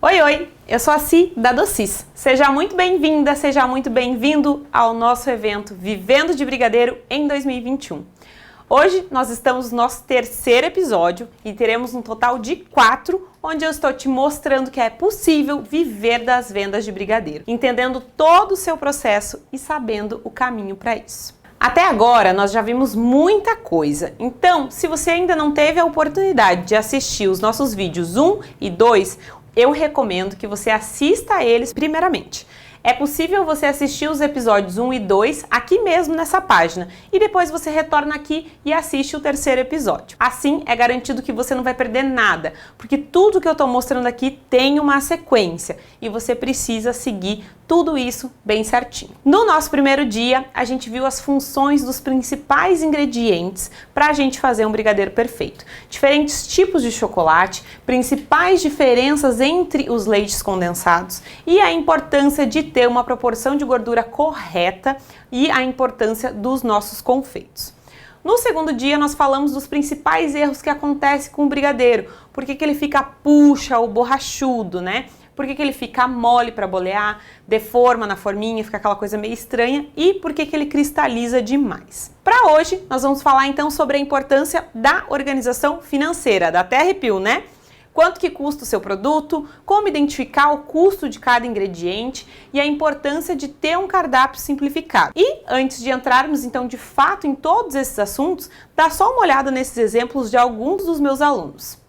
Oi, oi! Eu sou a Si, da Docis. Seja muito bem-vinda, seja muito bem-vindo ao nosso evento Vivendo de Brigadeiro em 2021. Hoje nós estamos no nosso terceiro episódio e teremos um total de 4, onde eu estou te mostrando que é possível viver das vendas de brigadeiro, entendendo todo o seu processo e sabendo o caminho para isso. Até agora nós já vimos muita coisa, então se você ainda não teve a oportunidade de assistir os nossos vídeos 1 e 2, eu recomendo que você assista a eles primeiramente. É possível você assistir os episódios 1 e 2 aqui mesmo nessa página e depois você retorna aqui e assiste o terceiro episódio. Assim é garantido que você não vai perder nada, porque tudo que eu estou mostrando aqui tem uma sequência e você precisa seguir tudo isso bem certinho. No nosso primeiro dia, a gente viu as funções dos principais ingredientes para a gente fazer um brigadeiro perfeito. Diferentes tipos de chocolate, principais diferenças entre os leites condensados e a importância de ter uma proporção de gordura correta e a importância dos nossos confeitos. No segundo dia, nós falamos dos principais erros que acontecem com o brigadeiro. Por que ele fica puxa ou borrachudo, né? Por que ele fica mole para bolear, deforma na forminha, fica aquela coisa meio estranha e por que ele cristaliza demais. Para hoje, nós vamos falar então sobre a importância da organização financeira, da até arrepio, né? Quanto que custa o seu produto, como identificar o custo de cada ingrediente e a importância de ter um cardápio simplificado. E antes de entrarmos então de fato em todos esses assuntos, dá só uma olhada nesses exemplos de alguns dos meus alunos.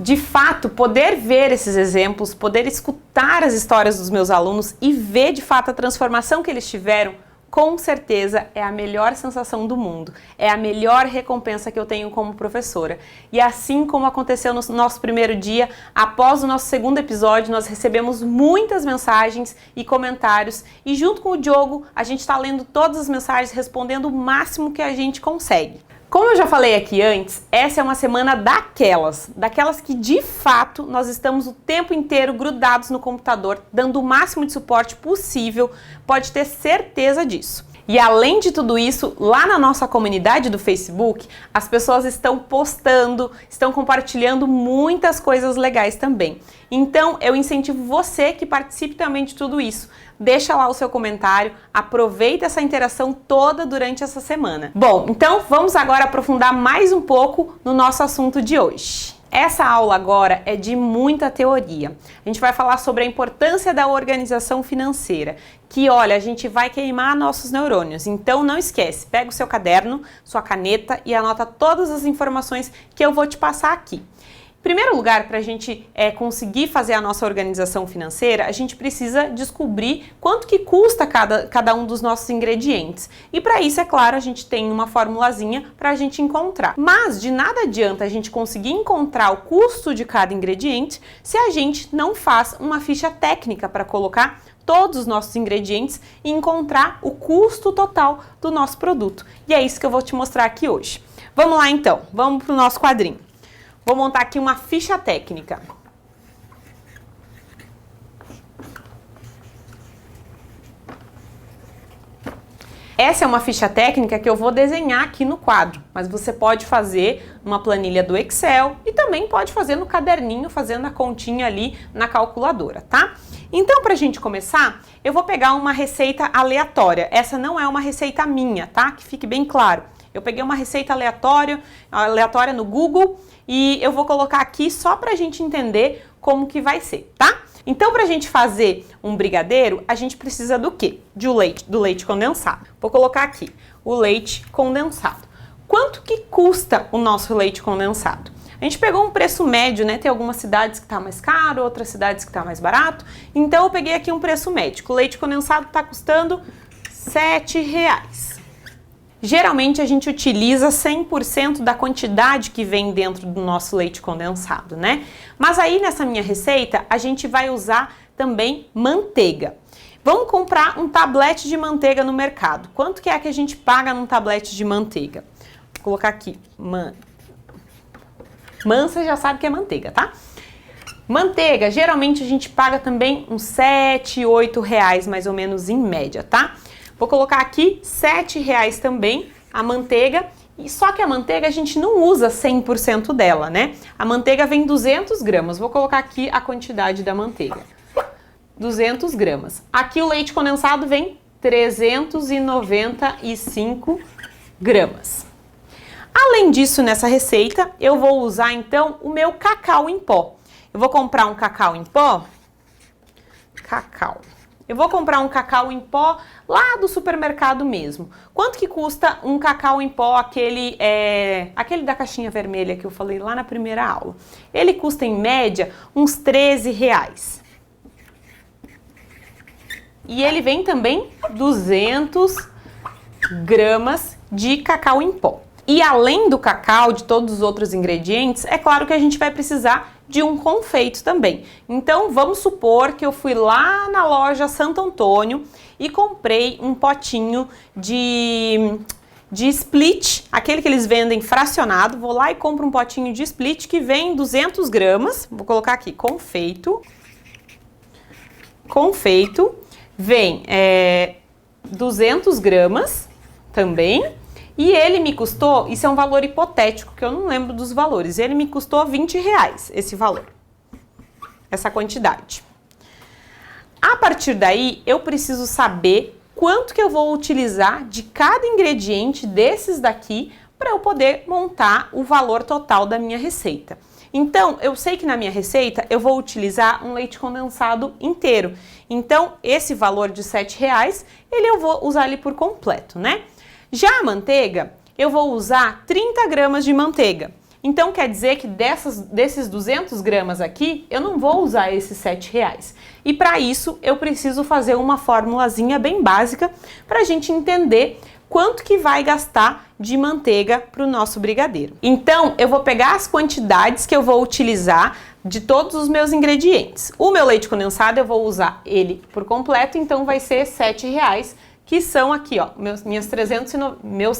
De fato, poder ver esses exemplos, poder escutar as histórias dos meus alunos e ver de fato a transformação que eles tiveram, com certeza é a melhor sensação do mundo, é a melhor recompensa que eu tenho como professora. E assim como aconteceu no nosso primeiro dia, após o nosso segundo episódio, nós recebemos muitas mensagens e comentários e junto com o Diogo, a gente está lendo todas as mensagens, respondendo o máximo que a gente consegue. Como eu já falei aqui antes, essa é uma semana daquelas que de fato nós estamos o tempo inteiro grudados no computador, dando o máximo de suporte possível, pode ter certeza disso. E além de tudo isso, lá na nossa comunidade do Facebook, as pessoas estão postando, estão compartilhando muitas coisas legais também. Então, eu incentivo você que participe também de tudo isso. Deixa lá o seu comentário, aproveita essa interação toda durante essa semana. Bom, então vamos agora aprofundar mais um pouco no nosso assunto de hoje. Essa aula agora é de muita teoria. A gente vai falar sobre a importância da organização financeira, que olha, a gente vai queimar nossos neurônios. Então não esquece, pega o seu caderno, sua caneta e anota todas as informações que eu vou te passar aqui. Em primeiro lugar, para a gente conseguir fazer a nossa organização financeira, a gente precisa descobrir quanto que custa cada um dos nossos ingredientes. E para isso, é claro, a gente tem uma formulazinha para a gente encontrar. Mas de nada adianta a gente conseguir encontrar o custo de cada ingrediente se a gente não faz uma ficha técnica para colocar todos os nossos ingredientes e encontrar o custo total do nosso produto. E é isso que eu vou te mostrar aqui hoje. Vamos lá então, vamos para o nosso quadrinho. Vou montar aqui uma ficha técnica. Essa é uma ficha técnica que eu vou desenhar aqui no quadro, mas você pode fazer numa planilha do Excel e também pode fazer no caderninho, fazendo a continha ali na calculadora, tá? Então, pra gente começar, eu vou pegar uma receita aleatória. Essa não é uma receita minha, tá? Que fique bem claro. Eu peguei uma receita aleatória no Google e eu vou colocar aqui só pra gente entender como que vai ser, tá? Então, pra gente fazer um brigadeiro, a gente precisa do quê? Do leite condensado. Vou colocar aqui o leite condensado. Quanto que custa o nosso leite condensado? A gente pegou um preço médio, né? Tem algumas cidades que tá mais caro, outras cidades que tá mais barato. Então, eu peguei aqui um preço médio. O leite condensado tá custando R$7. Geralmente a gente utiliza 100% da quantidade que vem dentro do nosso leite condensado, né? Mas aí nessa minha receita a gente vai usar também manteiga. Vamos comprar um tablete de manteiga no mercado. Quanto que é que a gente paga num tablete de manteiga? Vou colocar aqui, você já sabe que é manteiga, tá? Manteiga, geralmente a gente paga também uns 7, 8 reais mais ou menos em média, tá? Vou colocar aqui 7 reais também a manteiga, e só que a manteiga a gente não usa 100% dela, né? A manteiga vem 200 gramas, vou colocar aqui a quantidade da manteiga. 200 gramas. Aqui o leite condensado vem 395 gramas. Além disso, nessa receita, eu vou usar então o meu cacau em pó. Eu vou comprar um cacau em pó. Eu vou comprar um cacau em pó lá do supermercado mesmo. Quanto que custa um cacau em pó, aquele da caixinha vermelha que eu falei lá na primeira aula? Ele custa em média uns 13 reais. E ele vem também 200 gramas de cacau em pó. E além do cacau, de todos os outros ingredientes, é claro que a gente vai precisar de um confeito também. Então, vamos supor que eu fui lá na loja Santo Antônio e comprei um potinho de split, aquele que eles vendem fracionado. Vou lá e compro um potinho de split que vem 200 gramas. Vou colocar aqui, confeito. Vem 200 gramas também. E ele me custou, isso é um valor hipotético, que eu não lembro dos valores, ele me custou 20 reais, esse valor, essa quantidade. A partir daí, eu preciso saber quanto que eu vou utilizar de cada ingrediente desses daqui para eu poder montar o valor total da minha receita. Então, eu sei que na minha receita eu vou utilizar um leite condensado inteiro. Então, esse valor de 7 reais, eu vou usar ele por completo, né? Já a manteiga, eu vou usar 30 gramas de manteiga. Então, quer dizer que desses 200 gramas aqui, eu não vou usar esses 7 reais. E para isso, eu preciso fazer uma formulazinha bem básica para a gente entender quanto que vai gastar de manteiga para o nosso brigadeiro. Então, eu vou pegar as quantidades que eu vou utilizar de todos os meus ingredientes. O meu leite condensado, eu vou usar ele por completo, então vai ser 7 reais, que são aqui, ó, meus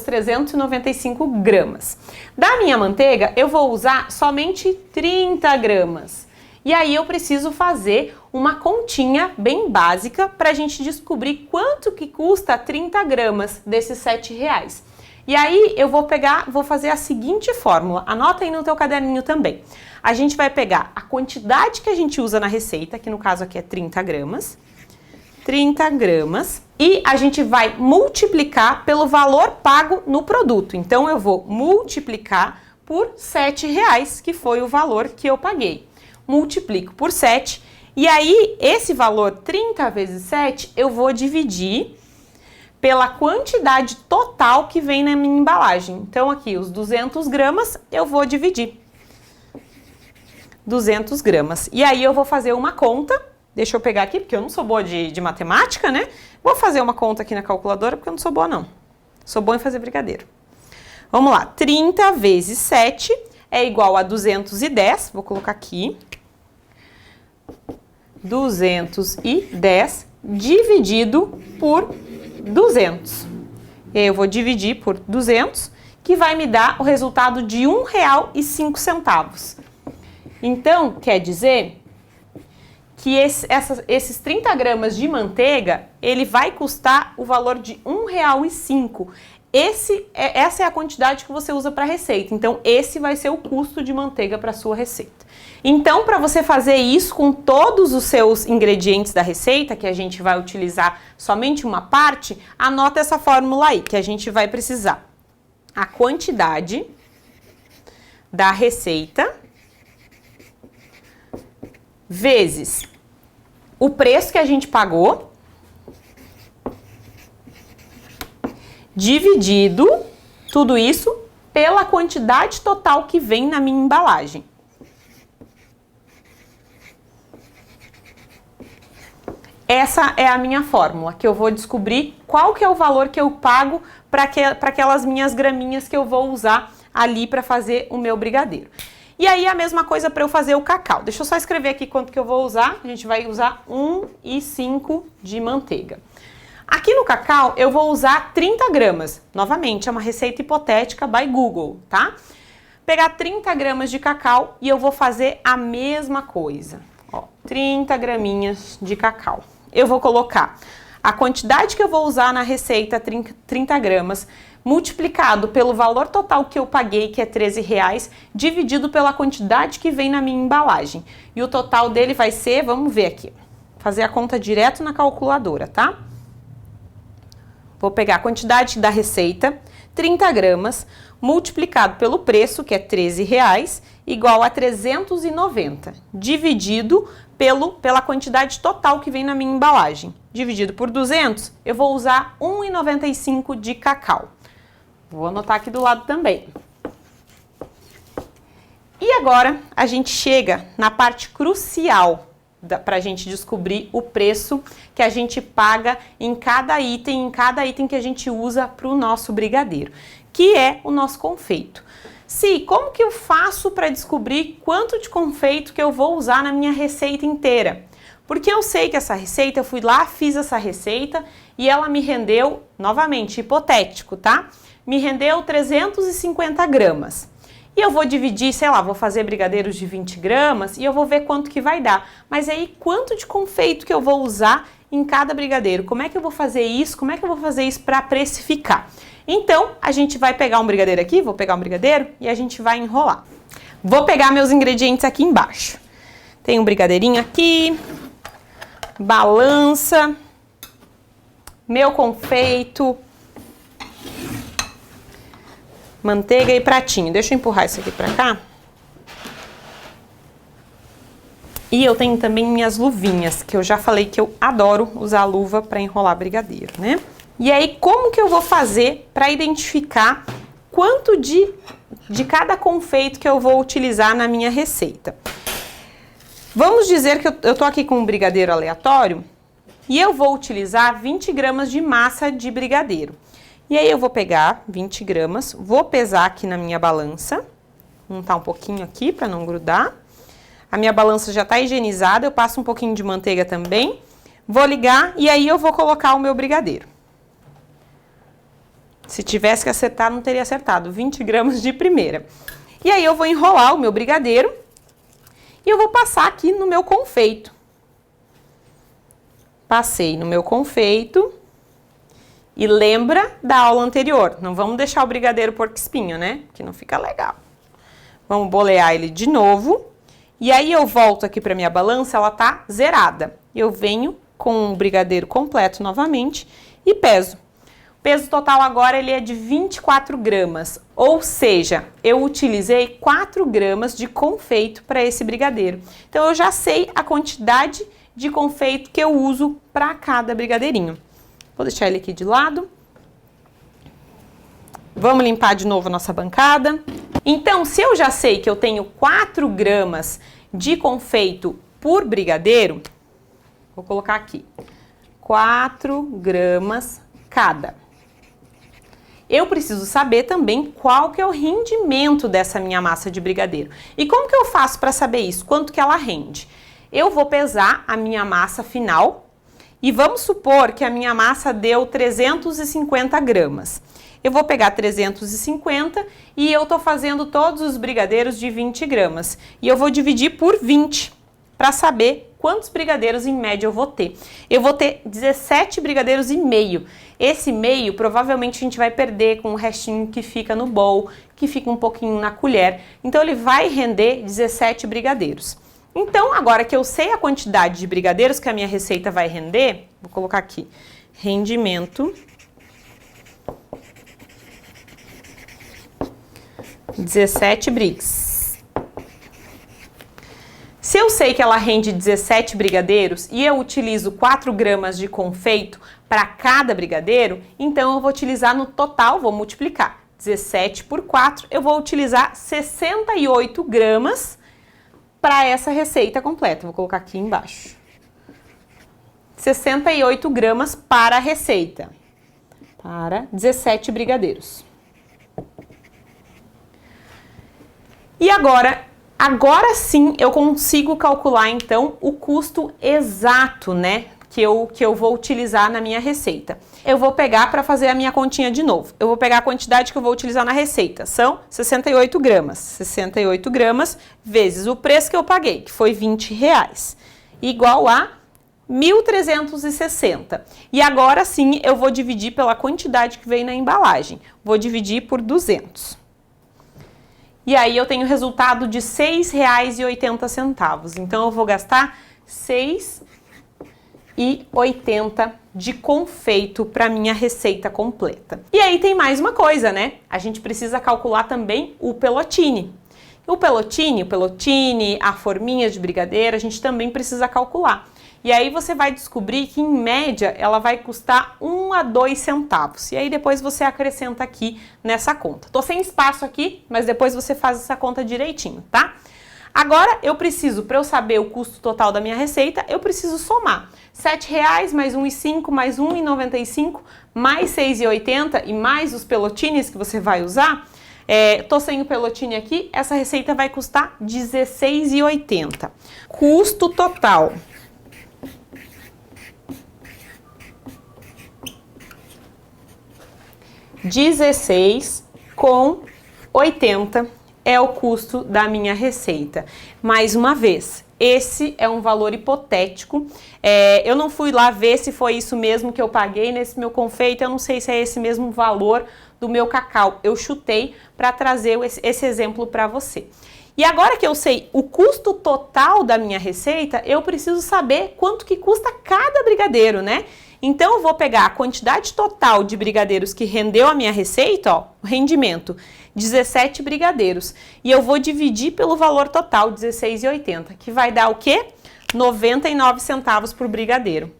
395 gramas. Da minha manteiga, eu vou usar somente 30 gramas. E aí eu preciso fazer uma continha bem básica para a gente descobrir quanto que custa 30 gramas desses 7 reais. E aí eu vou fazer a seguinte fórmula, anota aí no teu caderninho também. A gente vai pegar a quantidade que a gente usa na receita, que no caso aqui é 30 gramas, e a gente vai multiplicar pelo valor pago no produto. Então, eu vou multiplicar por 7 reais, que foi o valor que eu paguei. Multiplico por 7, e aí esse valor 30 vezes 7, eu vou dividir pela quantidade total que vem na minha embalagem. Então, aqui, os 200 gramas, eu vou dividir. 200 gramas. E aí, eu vou fazer uma conta. Deixa eu pegar aqui, porque eu não sou boa de matemática, né? Vou fazer uma conta aqui na calculadora, porque eu não sou boa, não. Sou boa em fazer brigadeiro. Vamos lá. 30 vezes 7 é igual a 210. Vou colocar aqui. 210 dividido por 200. E aí eu vou dividir por 200, que vai me dar o resultado de R$ 1,05. Então, quer dizer que esses 30 gramas de manteiga, ele vai custar o valor de R$ 1,05. Essa é a quantidade que você usa para a receita. Então, esse vai ser o custo de manteiga para a sua receita. Então, para você fazer isso com todos os seus ingredientes da receita, que a gente vai utilizar somente uma parte, anota essa fórmula aí, que a gente vai precisar. A quantidade da receita vezes o preço que a gente pagou, dividido tudo isso pela quantidade total que vem na minha embalagem. Essa é a minha fórmula, que eu vou descobrir qual que é o valor que eu pago para aquelas minhas graminhas que eu vou usar ali para fazer o meu brigadeiro. E aí a mesma coisa para eu fazer o cacau. Deixa eu só escrever aqui quanto que eu vou usar. A gente vai usar 1,5 de manteiga. Aqui no cacau eu vou usar 30 gramas. Novamente, é uma receita hipotética by Google, tá? Pegar 30 gramas de cacau e eu vou fazer a mesma coisa. Ó, 30 graminhas de cacau. Eu vou colocar a quantidade que eu vou usar na receita, 30 gramas, multiplicado pelo valor total que eu paguei, que é R$13, dividido pela quantidade que vem na minha embalagem. E o total dele vai ser, vamos ver aqui, fazer a conta direto na calculadora, tá? Vou pegar a quantidade da receita, 30 gramas, multiplicado pelo preço, que é R$13, igual a 390, dividido pela quantidade total que vem na minha embalagem. Dividido por 200, eu vou usar 1,95 de cacau. Vou anotar aqui do lado também. E agora a gente chega na parte crucial para a gente descobrir o preço que a gente paga em cada item que a gente usa para o nosso brigadeiro, que é o nosso confeito. Como que eu faço para descobrir quanto de confeito que eu vou usar na minha receita inteira? Porque eu sei que essa receita, eu fui lá, fiz essa receita e ela me rendeu, novamente, hipotético, tá? Me rendeu 350 gramas. E eu vou dividir, sei lá, vou fazer brigadeiros de 20 gramas e eu vou ver quanto que vai dar. Mas aí, quanto de confeito que eu vou usar em cada brigadeiro? Como é que eu vou fazer isso? Como é que eu vou fazer isso para precificar? Então, a gente vai pegar um brigadeiro aqui, vou pegar um brigadeiro e a gente vai enrolar. Vou pegar meus ingredientes aqui embaixo. Tem um brigadeirinho aqui, balança, meu confeito, manteiga e pratinho. Deixa eu empurrar isso aqui pra cá. E eu tenho também minhas luvinhas, que eu já falei que eu adoro usar luva para enrolar brigadeiro, né? E aí, como que eu vou fazer para identificar quanto de cada confeito que eu vou utilizar na minha receita? Vamos dizer que eu tô aqui com um brigadeiro aleatório e eu vou utilizar 20 gramas de massa de brigadeiro. E aí eu vou pegar 20 gramas, vou pesar aqui na minha balança, untar um pouquinho aqui para não grudar. A minha balança já está higienizada, eu passo um pouquinho de manteiga também. Vou ligar e aí eu vou colocar o meu brigadeiro. Se tivesse que acertar, não teria acertado. 20 gramas de primeira. E aí eu vou enrolar o meu brigadeiro e eu vou passar aqui no meu confeito. Passei no meu confeito. E lembra da aula anterior, não vamos deixar o brigadeiro porco-espinho, né? Que não fica legal. Vamos bolear ele de novo. E aí eu volto aqui para minha balança, ela tá zerada. Eu venho com o brigadeiro completo novamente e peso. O peso total agora ele é de 24 gramas, ou seja, eu utilizei 4 gramas de confeito para esse brigadeiro. Então eu já sei a quantidade de confeito que eu uso para cada brigadeirinho. Vou deixar ele aqui de lado. Vamos limpar de novo a nossa bancada. Então, se eu já sei que eu tenho 4 gramas de confeito por brigadeiro, vou colocar aqui, 4 gramas cada. Eu preciso saber também qual que é o rendimento dessa minha massa de brigadeiro. E como que eu faço para saber isso? Quanto que ela rende? Eu vou pesar a minha massa final e vamos supor que a minha massa deu 350 gramas. Eu vou pegar 350 e eu tô fazendo todos os brigadeiros de 20 gramas. E eu vou dividir por 20 para saber quantos brigadeiros em média eu vou ter. Eu vou ter 17 brigadeiros e meio. Esse meio provavelmente a gente vai perder com o restinho que fica no bowl, que fica um pouquinho na colher. Então ele vai render 17 brigadeiros. Então agora que eu sei a quantidade de brigadeiros que a minha receita vai render, vou colocar aqui, rendimento 17 brigs. Se eu sei que ela rende 17 brigadeiros e eu utilizo 4 gramas de confeito para cada brigadeiro, então eu vou utilizar no total, vou multiplicar 17 por 4, eu vou utilizar 68 gramas para essa receita completa. Vou colocar aqui embaixo. 68 gramas para a receita, para 17 brigadeiros. E agora, Agora sim eu consigo calcular então o custo exato, né, que eu vou utilizar na minha receita. Eu vou pegar para fazer a minha continha de novo. Eu vou pegar a quantidade que eu vou utilizar na receita. São 68 gramas. 68 gramas vezes o preço que eu paguei, que foi R$20, igual a 1.360. E agora sim eu vou dividir pela quantidade que veio na embalagem. Vou dividir por 200. E aí eu tenho o resultado de R$6,80. Então eu vou gastar R$6,80 de confeito para minha receita completa. E aí tem mais uma coisa, né? A gente precisa calcular também o pelotine. O pelotine, a forminha de brigadeiro, a gente também precisa calcular. E aí você vai descobrir que, em média, ela vai custar 1 a 2 centavos. E aí depois você acrescenta aqui nessa conta. Tô sem espaço aqui, mas depois você faz essa conta direitinho, tá? Agora, eu preciso, para eu saber o custo total da minha receita, eu preciso somar. R$7 mais 1,5 mais 1,95 mais 6,80 e mais os pelotines que você vai usar. Tô sem o pelotine aqui, essa receita vai custar R$16,80. Custo total. R$16,80 é o custo da minha receita. Mais uma vez, esse é um valor hipotético. Eu não fui lá ver se foi isso mesmo que eu paguei nesse meu confeito. Eu não sei se é esse mesmo valor do meu cacau. Eu chutei para trazer esse exemplo para você. E agora que eu sei o custo total da minha receita, eu preciso saber quanto que custa cada brigadeiro, né? Então eu vou pegar a quantidade total de brigadeiros que rendeu a minha receita, ó, o rendimento, 17 brigadeiros. E eu vou dividir pelo valor total, R$16,80, que vai dar o quê? 99 centavos por brigadeiro.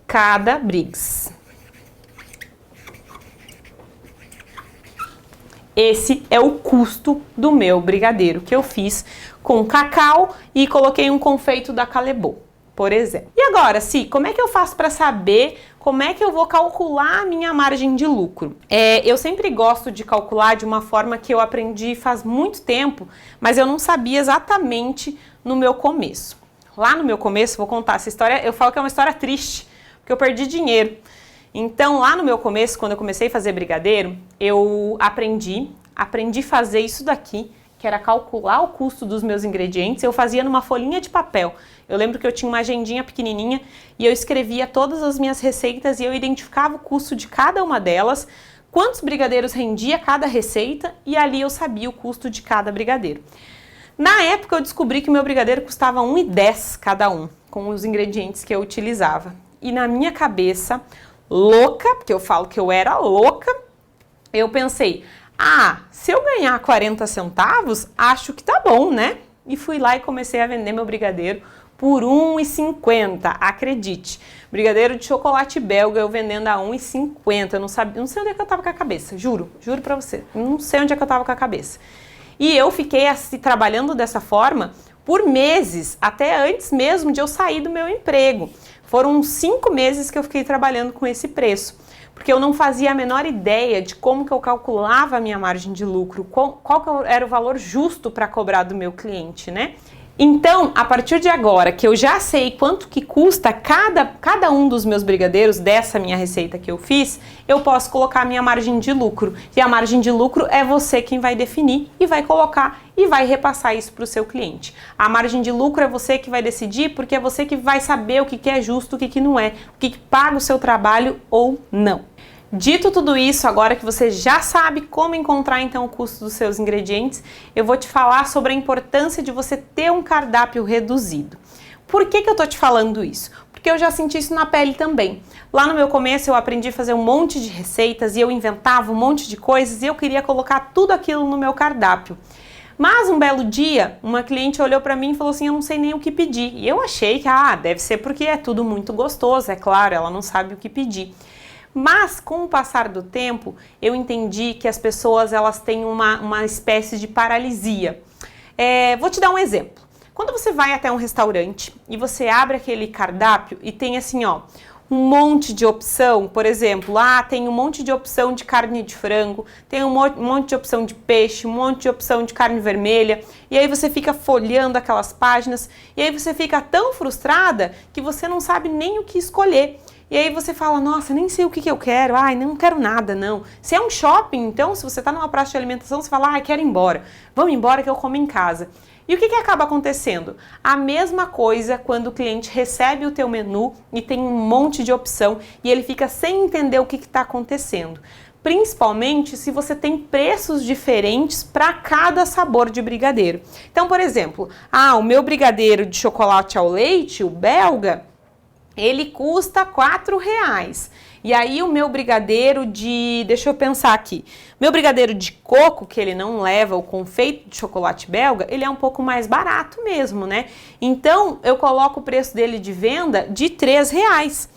Cada brigs. Esse é o custo do meu brigadeiro que eu fiz com cacau e coloquei um confeito da Callebaut, por exemplo. E agora, como é que eu faço para saber como é que eu vou calcular a minha margem de lucro? Eu sempre gosto de calcular de uma forma que eu aprendi faz muito tempo, mas eu não sabia exatamente no meu começo. Lá no meu começo, vou contar essa história, eu falo que é uma história triste, porque eu perdi dinheiro. Então, lá no meu começo, quando eu comecei a fazer brigadeiro, eu aprendi a fazer isso daqui, que era calcular o custo dos meus ingredientes. Eu fazia numa folhinha de papel. Eu lembro que eu tinha uma agendinha pequenininha e eu escrevia todas as minhas receitas e eu identificava o custo de cada uma delas, quantos brigadeiros rendia cada receita e ali eu sabia o custo de cada brigadeiro. Na época eu descobri que o meu brigadeiro custava R$1,10 cada um, com os ingredientes que eu utilizava. E na minha cabeça, louca, porque eu falo que eu era louca, eu pensei, se eu ganhar 40 centavos, acho que tá bom, né? E fui lá e comecei a vender meu brigadeiro por R$1,50, acredite. Brigadeiro de chocolate belga eu vendendo a R$1,50, eu não sei onde é que eu tava com a cabeça, juro pra você, não sei onde é que eu tava com a cabeça. E eu fiquei assim, trabalhando dessa forma por meses, até antes mesmo de eu sair do meu emprego. Foram uns 5 meses que eu fiquei trabalhando com esse preço, porque eu não fazia a menor ideia de como que eu calculava a minha margem de lucro, qual que era o valor justo para cobrar do meu cliente, né? Então, a partir de agora que eu já sei quanto que custa cada um dos meus brigadeiros dessa minha receita que eu fiz, eu posso colocar a minha margem de lucro. E a margem de lucro é você quem vai definir e vai colocar e vai repassar isso para o seu cliente. A margem de lucro é você que vai decidir, porque é você que vai saber o que é justo, o que não é, o que paga o seu trabalho ou não. Dito tudo isso, agora que você já sabe como encontrar então o custo dos seus ingredientes, eu vou te falar sobre a importância de você ter um cardápio reduzido. Por que eu tô te falando isso? Porque eu já senti isso na pele também. Lá no meu começo eu aprendi a fazer um monte de receitas e eu inventava um monte de coisas e eu queria colocar tudo aquilo no meu cardápio. Mas um belo dia, uma cliente olhou para mim e falou assim, eu não sei nem o que pedir. E eu achei que, deve ser porque é tudo muito gostoso, é claro, ela não sabe o que pedir. Mas com o passar do tempo, eu entendi que as pessoas elas têm uma espécie de paralisia. Vou te dar um exemplo. Quando você vai até um restaurante e você abre aquele cardápio e tem assim, um monte de opção, por exemplo, tem um monte de opção de carne de frango, tem um monte de opção de peixe, um monte de opção de carne vermelha, e aí você fica folheando aquelas páginas, e aí você fica tão frustrada que você não sabe nem o que escolher. E aí você fala, nossa, nem sei o que eu quero, não quero nada, não. Se é um shopping, então, se você está numa praça de alimentação, você fala, quero ir embora. Vamos embora que eu como em casa. E o que acaba acontecendo? A mesma coisa quando o cliente recebe o teu menu e tem um monte de opção e ele fica sem entender o que está acontecendo. Principalmente se você tem preços diferentes para cada sabor de brigadeiro. Então, por exemplo, o meu brigadeiro de chocolate ao leite, o belga, ele custa R$4. E aí o meu brigadeiro deixa eu pensar aqui, meu brigadeiro de coco, que ele não leva o confeito de chocolate belga, ele é um pouco mais barato mesmo, né? Então eu coloco o preço dele de venda de R$3.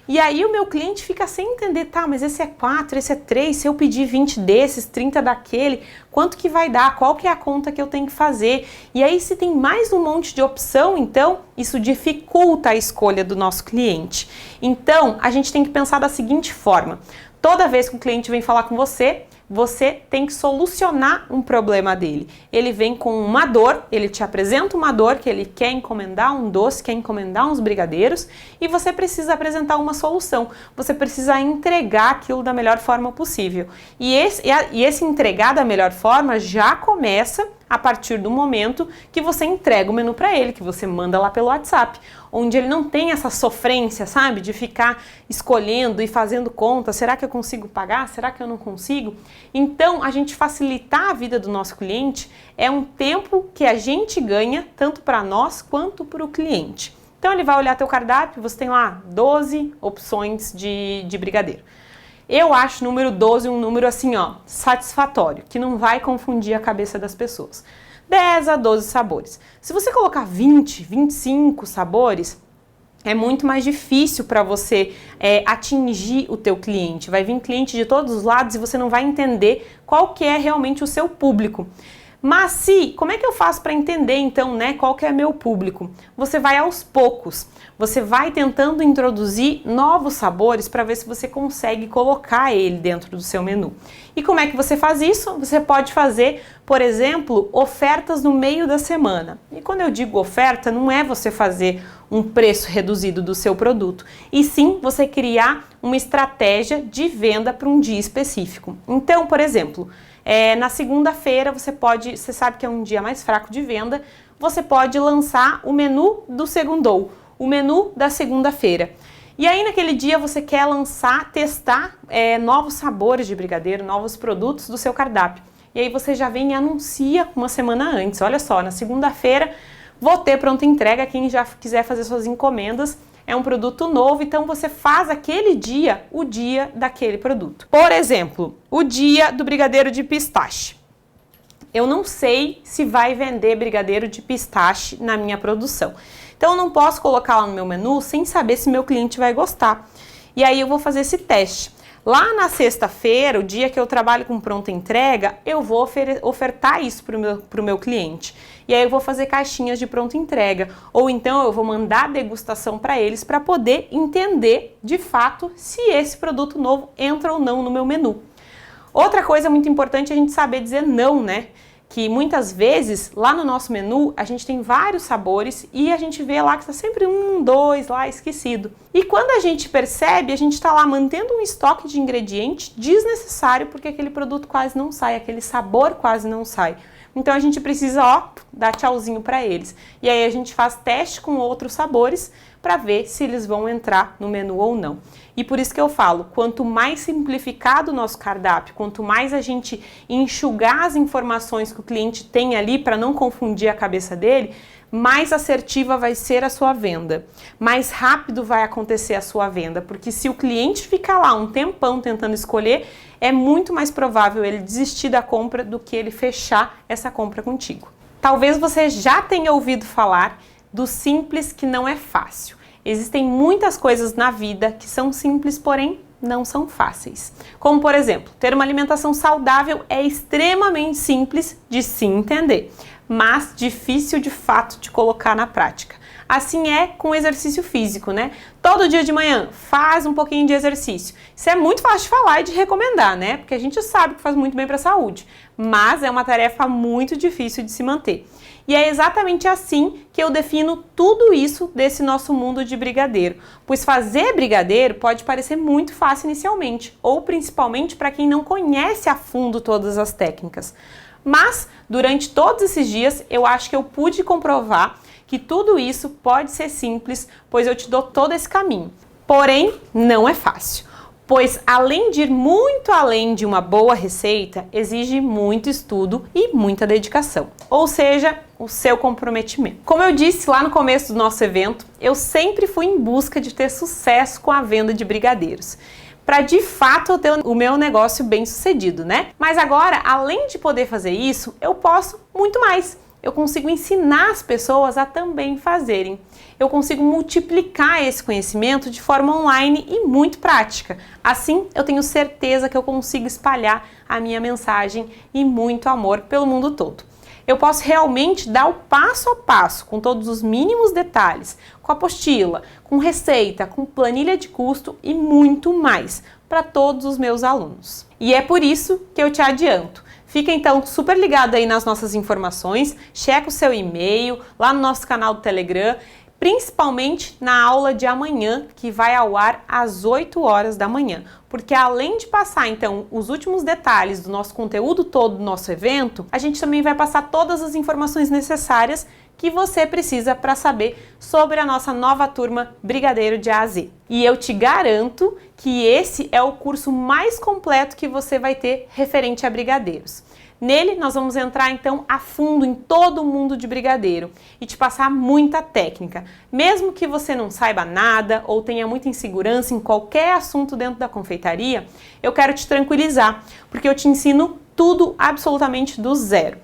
E aí o meu cliente fica sem entender, mas esse é 4, esse é 3, se eu pedir 20 desses, 30 daquele, quanto que vai dar? Qual que é a conta que eu tenho que fazer? E aí se tem mais um monte de opção, então isso dificulta a escolha do nosso cliente. Então a gente tem que pensar da seguinte forma, toda vez que o cliente vem falar com você, você tem que solucionar um problema dele. Ele vem com uma dor, ele te apresenta uma dor, que ele quer encomendar um doce, quer encomendar uns brigadeiros, e você precisa apresentar uma solução. Você precisa entregar aquilo da melhor forma possível. E esse entregar da melhor forma já começa a partir do momento que você entrega o menu para ele, que você manda lá pelo WhatsApp, onde ele não tem essa sofrência, sabe, de ficar escolhendo e fazendo conta, será que eu consigo pagar, será que eu não consigo? Então, a gente facilitar a vida do nosso cliente é um tempo que a gente ganha, tanto para nós quanto para o cliente. Então, ele vai olhar teu cardápio, você tem lá 12 opções de brigadeiro. Eu acho o número 12 um número assim, satisfatório, que não vai confundir a cabeça das pessoas. 10 a 12 sabores. Se você colocar 20, 25 sabores, é muito mais difícil para você atingir o teu cliente. Vai vir cliente de todos os lados e você não vai entender qual que é realmente o seu público. Mas como é que eu faço para entender então, qual que é meu público? Você vai aos poucos, você vai tentando introduzir novos sabores para ver se você consegue colocar ele dentro do seu menu. E como é que você faz isso? Você pode fazer, por exemplo, ofertas no meio da semana. E quando eu digo oferta, não é você fazer um preço reduzido do seu produto, e sim você criar uma estratégia de venda para um dia específico. Então, por exemplo, na segunda-feira você sabe que é um dia mais fraco de venda, você pode lançar o menu do segundou, o menu da segunda-feira. E aí naquele dia você quer testar novos sabores de brigadeiro, novos produtos do seu cardápio. E aí você já vem e anuncia uma semana antes. Olha só, na segunda-feira vou ter pronta entrega, quem já quiser fazer suas encomendas, é um produto novo, então você faz aquele dia, o dia daquele produto. Por exemplo, o dia do brigadeiro de pistache. Eu não sei se vai vender brigadeiro de pistache na minha produção. Então eu não posso colocar lá no meu menu sem saber se meu cliente vai gostar. E aí eu vou fazer esse teste. Lá na sexta-feira, o dia que eu trabalho com pronta entrega, eu vou ofertar isso para o meu cliente. E aí eu vou fazer caixinhas de pronta entrega. Ou então eu vou mandar degustação para eles para poder entender de fato se esse produto novo entra ou não no meu menu. Outra coisa muito importante é a gente saber dizer não, Que muitas vezes lá no nosso menu a gente tem vários sabores e a gente vê lá que está sempre 1, 2 lá esquecido. E quando a gente percebe, a gente está lá mantendo um estoque de ingrediente desnecessário porque aquele produto quase não sai, aquele sabor quase não sai. Então a gente precisa, dar tchauzinho para eles. E aí a gente faz teste com outros sabores para ver se eles vão entrar no menu ou não. E por isso que eu falo, quanto mais simplificado o nosso cardápio, quanto mais a gente enxugar as informações que o cliente tem ali para não confundir a cabeça dele, mais assertiva vai ser a sua venda, mais rápido vai acontecer a sua venda, porque se o cliente ficar lá um tempão tentando escolher, é muito mais provável ele desistir da compra do que ele fechar essa compra contigo. Talvez você já tenha ouvido falar do simples que não é fácil. Existem muitas coisas na vida que são simples, porém não são fáceis. Como, por exemplo, ter uma alimentação saudável é extremamente simples de se entender, mas difícil de fato de colocar na prática. Assim é com exercício físico, né? Todo dia de manhã, faz um pouquinho de exercício. Isso é muito fácil de falar e de recomendar, né? Porque a gente sabe que faz muito bem para a saúde, mas é uma tarefa muito difícil de se manter. E é exatamente assim que eu defino tudo isso desse nosso mundo de brigadeiro. Pois fazer brigadeiro pode parecer muito fácil inicialmente, ou principalmente para quem não conhece a fundo todas as técnicas. Mas, durante todos esses dias, eu acho que eu pude comprovar que tudo isso pode ser simples, pois eu te dou todo esse caminho. Porém, não é fácil. Pois além de ir muito além de uma boa receita, exige muito estudo e muita dedicação, ou seja, o seu comprometimento. Como eu disse lá no começo do nosso evento, eu sempre fui em busca de ter sucesso com a venda de brigadeiros, para de fato eu ter o meu negócio bem sucedido, né? Mas agora, além de poder fazer isso, eu posso muito mais. Eu consigo ensinar as pessoas a também fazerem. Eu consigo multiplicar esse conhecimento de forma online e muito prática. Assim, eu tenho certeza que eu consigo espalhar a minha mensagem e muito amor pelo mundo todo. Eu posso realmente dar o passo a passo, com todos os mínimos detalhes, com apostila, com receita, com planilha de custo e muito mais para todos os meus alunos. E é por isso que eu te adianto. Fica então super ligado aí nas nossas informações, checa o seu e-mail lá no nosso canal do Telegram, principalmente na aula de amanhã, que vai ao ar às 8 horas da manhã. Porque além de passar então os últimos detalhes do nosso conteúdo todo do nosso evento, a gente também vai passar todas as informações necessárias que você precisa para saber sobre a nossa nova turma Brigadeiro de A a Z. E eu te garanto que esse é o curso mais completo que você vai ter referente a brigadeiros. Nele, nós vamos entrar então a fundo em todo o mundo de brigadeiro e te passar muita técnica. Mesmo que você não saiba nada ou tenha muita insegurança em qualquer assunto dentro da confeitaria, eu quero te tranquilizar, porque eu te ensino tudo absolutamente do zero.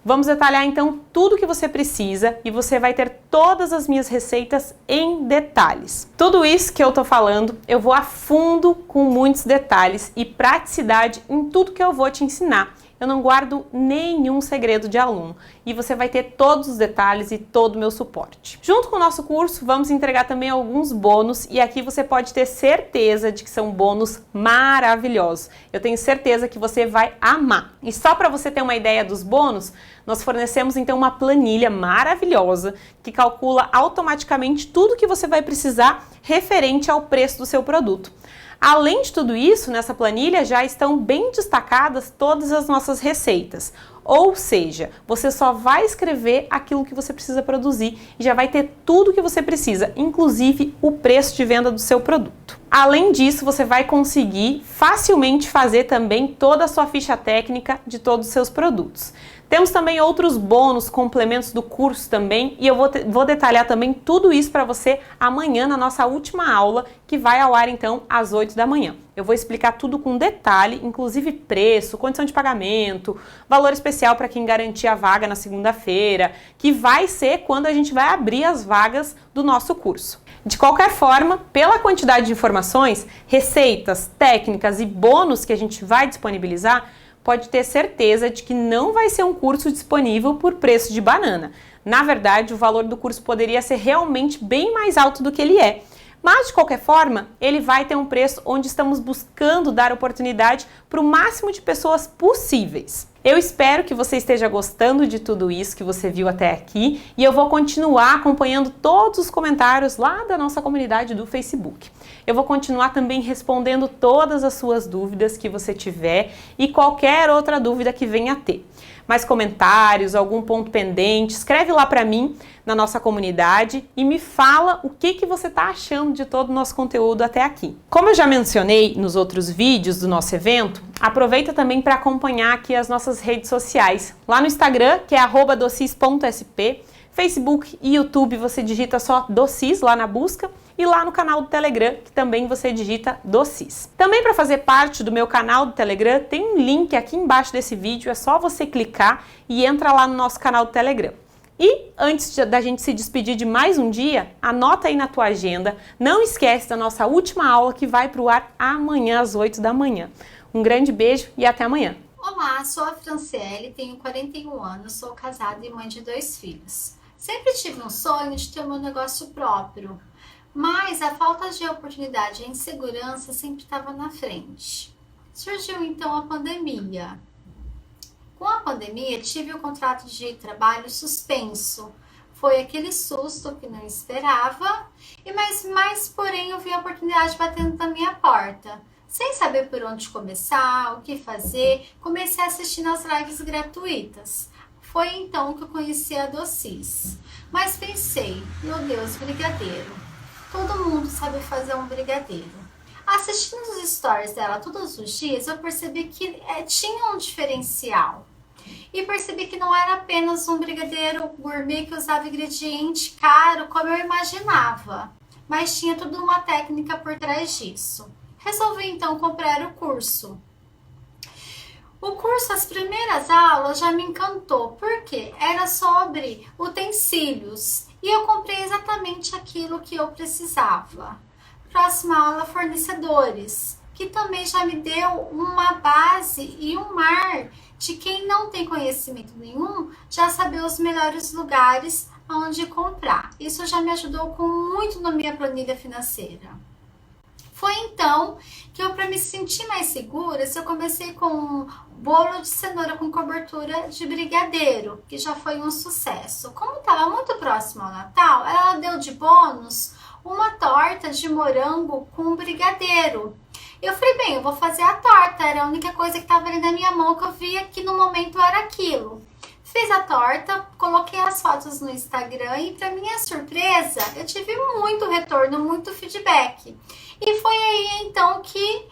Vamos detalhar então tudo que você precisa e você vai ter todas as minhas receitas em detalhes. Tudo isso que eu tô falando, eu vou a fundo com muitos detalhes e praticidade em tudo que eu vou te ensinar. Eu não guardo nenhum segredo de aluno e você vai ter todos os detalhes e todo o meu suporte. Junto com o nosso curso, vamos entregar também alguns bônus e aqui você pode ter certeza de que são bônus maravilhosos. Eu tenho certeza que você vai amar. E só para você ter uma ideia dos bônus, nós fornecemos então uma planilha maravilhosa que calcula automaticamente tudo que você vai precisar referente ao preço do seu produto. Além de tudo isso, nessa planilha já estão bem destacadas todas as nossas receitas. Ou seja, você só vai escrever aquilo que você precisa produzir e já vai ter tudo o que você precisa, inclusive o preço de venda do seu produto. Além disso, você vai conseguir facilmente fazer também toda a sua ficha técnica de todos os seus produtos. Temos também outros bônus, complementos do curso também, e eu vou detalhar também tudo isso para você amanhã na nossa última aula, que vai ao ar então às 8 da manhã. Eu vou explicar tudo com detalhe, inclusive preço, condição de pagamento, valor especial para quem garantir a vaga na segunda-feira, que vai ser quando a gente vai abrir as vagas do nosso curso. De qualquer forma, pela quantidade de informações, receitas, técnicas e bônus que a gente vai disponibilizar, pode ter certeza de que não vai ser um curso disponível por preço de banana. Na verdade, o valor do curso poderia ser realmente bem mais alto do que ele é. Mas, de qualquer forma, ele vai ter um preço onde estamos buscando dar oportunidade para o máximo de pessoas possíveis. Eu espero que você esteja gostando de tudo isso que você viu até aqui e eu vou continuar acompanhando todos os comentários lá da nossa comunidade do Facebook. Eu vou continuar também respondendo todas as suas dúvidas que você tiver e qualquer outra dúvida que venha a ter. Mais comentários, algum ponto pendente, escreve lá para mim na nossa comunidade e me fala o que você está achando de todo o nosso conteúdo até aqui. Como eu já mencionei nos outros vídeos do nosso evento, aproveita também para acompanhar aqui as nossas redes sociais. Lá no Instagram, que é @docis.sp, Facebook e YouTube você digita só Docis lá na busca e lá no canal do Telegram, que também você digita Docis. Também para fazer parte do meu canal do Telegram, tem um link aqui embaixo desse vídeo, é só você clicar e entra lá no nosso canal do Telegram. E antes da gente se despedir de mais um dia, anota aí na tua agenda, não esquece da nossa última aula que vai para o ar amanhã às 8 da manhã. Um grande beijo e até amanhã. Olá, sou a Franciele, tenho 41 anos, sou casada e mãe de 2 filhos. Sempre tive um sonho de ter o meu negócio próprio, mas a falta de oportunidade e a insegurança sempre estava na frente. Surgiu então a pandemia. Com a pandemia, tive o contrato de trabalho suspenso. Foi aquele susto que não esperava, mas porém eu vi a oportunidade batendo na minha porta. Sem saber por onde começar, o que fazer, comecei a assistir nas lives gratuitas. Foi então que eu conheci a Docis. Mas pensei, meu Deus, brigadeiro. Todo mundo sabe fazer um brigadeiro. Assistindo os stories dela todos os dias, eu percebi que tinha um diferencial. E percebi que não era apenas um brigadeiro gourmet que usava ingrediente caro como eu imaginava, mas tinha toda uma técnica por trás disso. Resolvi então comprar o curso. O curso, as primeiras aulas já me encantou, porque era sobre utensílios e eu comprei exatamente aquilo que eu precisava. Próxima aula, fornecedores, que também já me deu uma base e um mar de quem não tem conhecimento nenhum, já saber os melhores lugares onde comprar. Isso já me ajudou muito na minha planilha financeira. Foi então que para me sentir mais segura, eu comecei com um bolo de cenoura com cobertura de brigadeiro, que já foi um sucesso. Como estava muito próximo ao Natal, ela deu de bônus uma torta de morango com brigadeiro. Eu falei, bem, eu vou fazer a torta, era a única coisa que estava ali na minha mão que eu via que no momento era aquilo. Fiz a torta, coloquei as fotos no Instagram e, para minha surpresa, eu tive muito retorno, muito feedback. E foi aí então que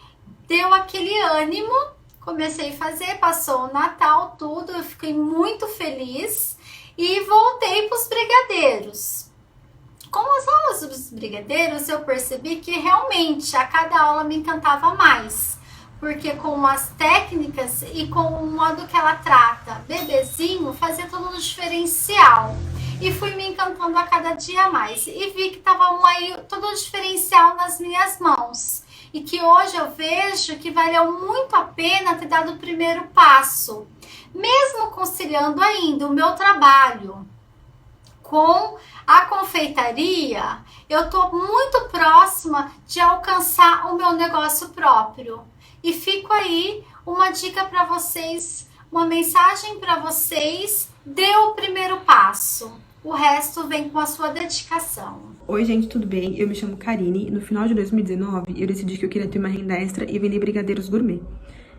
deu aquele ânimo, comecei a fazer, passou o Natal, tudo, eu fiquei muito feliz e voltei para os brigadeiros. Com as aulas dos brigadeiros, eu percebi que realmente a cada aula me encantava mais. Porque com as técnicas e com o modo que ela trata bebezinho, fazia todo um diferencial. E fui me encantando a cada dia mais. E vi que estava aí todo um diferencial nas minhas mãos. E que hoje eu vejo que valeu muito a pena ter dado o primeiro passo. Mesmo conciliando ainda o meu trabalho com a confeitaria, eu estou muito próxima de alcançar o meu negócio próprio. E fico aí uma dica para vocês, uma mensagem para vocês: dê o primeiro passo. O resto vem com a sua dedicação. Oi, gente, tudo bem? Eu me chamo Karine. No final de 2019, eu decidi que eu queria ter uma renda extra e vender brigadeiros gourmet.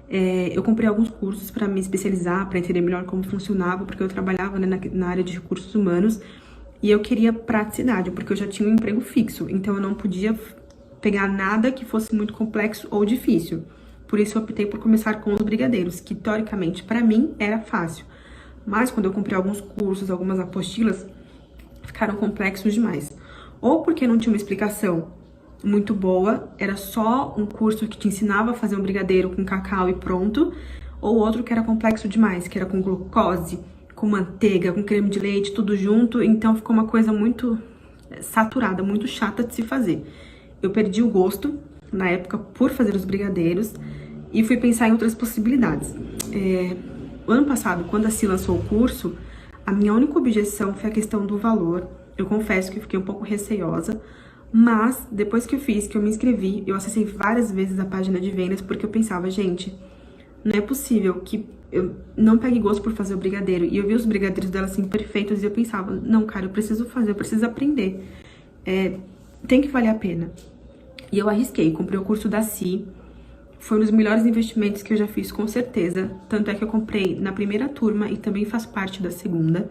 Eu comprei alguns cursos para me especializar, para entender melhor como funcionava, porque eu trabalhava, né, na área de recursos humanos e eu queria praticidade, porque eu já tinha um emprego fixo, então eu não podia pegar nada que fosse muito complexo ou difícil. Por isso eu optei por começar com os brigadeiros, que teoricamente para mim era fácil. Mas quando eu comprei alguns cursos, algumas apostilas, ficaram complexos demais. Ou porque não tinha uma explicação muito boa, era só um curso que te ensinava a fazer um brigadeiro com cacau e pronto, ou outro que era complexo demais, que era com glucose, com manteiga, com creme de leite, tudo junto, então ficou uma coisa muito saturada, muito chata de se fazer. Eu perdi o gosto, na época, por fazer os brigadeiros e fui pensar em outras possibilidades. O ano passado, quando a Si lançou o curso, a minha única objeção foi a questão do valor. Eu confesso que eu fiquei um pouco receosa, mas depois que eu fiz, que eu me inscrevi, eu acessei várias vezes a página de vendas porque eu pensava, gente, não é possível que eu não pegue gosto por fazer o brigadeiro. E eu vi os brigadeiros dela assim perfeitos e eu pensava, não, cara, eu preciso fazer, eu preciso aprender. Tem que valer a pena. E eu arrisquei, comprei o curso da Si. Foi um dos melhores investimentos que eu já fiz, com certeza. Tanto é que eu comprei na primeira turma e também faz parte da segunda.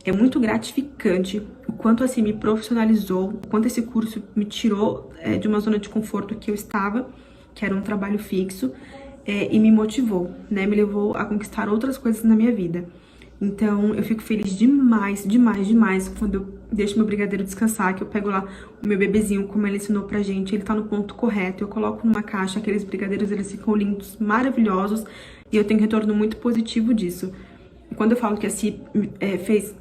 É muito gratificante o quanto a Si me profissionalizou, o quanto esse curso me tirou de uma zona de conforto que eu estava, que era um trabalho fixo, e me motivou, né? Me levou a conquistar outras coisas na minha vida. Então, eu fico feliz demais, demais, demais quando eu deixo meu brigadeiro descansar, que eu pego lá o meu bebezinho, como ele ensinou pra gente, ele tá no ponto correto, eu coloco numa caixa, aqueles brigadeiros, eles ficam lindos, maravilhosos, e eu tenho retorno muito positivo disso. E quando eu falo que a Si fez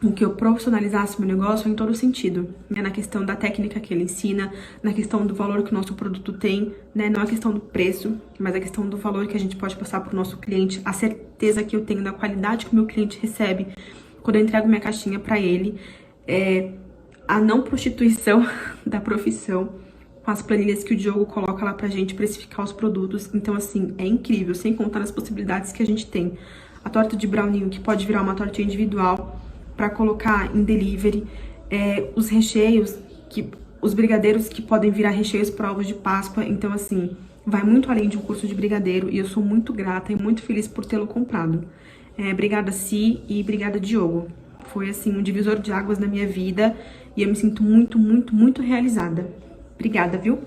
com que eu profissionalizasse o meu negócio, em todo sentido, né? Na questão da técnica que ele ensina, na questão do valor que o nosso produto tem, né? Não a questão do preço, mas a questão do valor que a gente pode passar para o nosso cliente, a certeza que eu tenho da qualidade que o meu cliente recebe, quando eu entrego minha caixinha pra ele, a não prostituição da profissão, com as planilhas que o Diogo coloca lá pra gente precificar os produtos. Então, assim, é incrível, sem contar nas possibilidades que a gente tem. A torta de browninho, que pode virar uma torta individual pra colocar em delivery. Os recheios, os brigadeiros que podem virar recheios para ovos de Páscoa. Então, assim, vai muito além de um curso de brigadeiro. E eu sou muito grata e muito feliz por tê-lo comprado. Obrigada, Si, e obrigada, Diogo. Foi, assim, um divisor de águas na minha vida. E eu me sinto muito, muito, muito realizada. Obrigada, viu?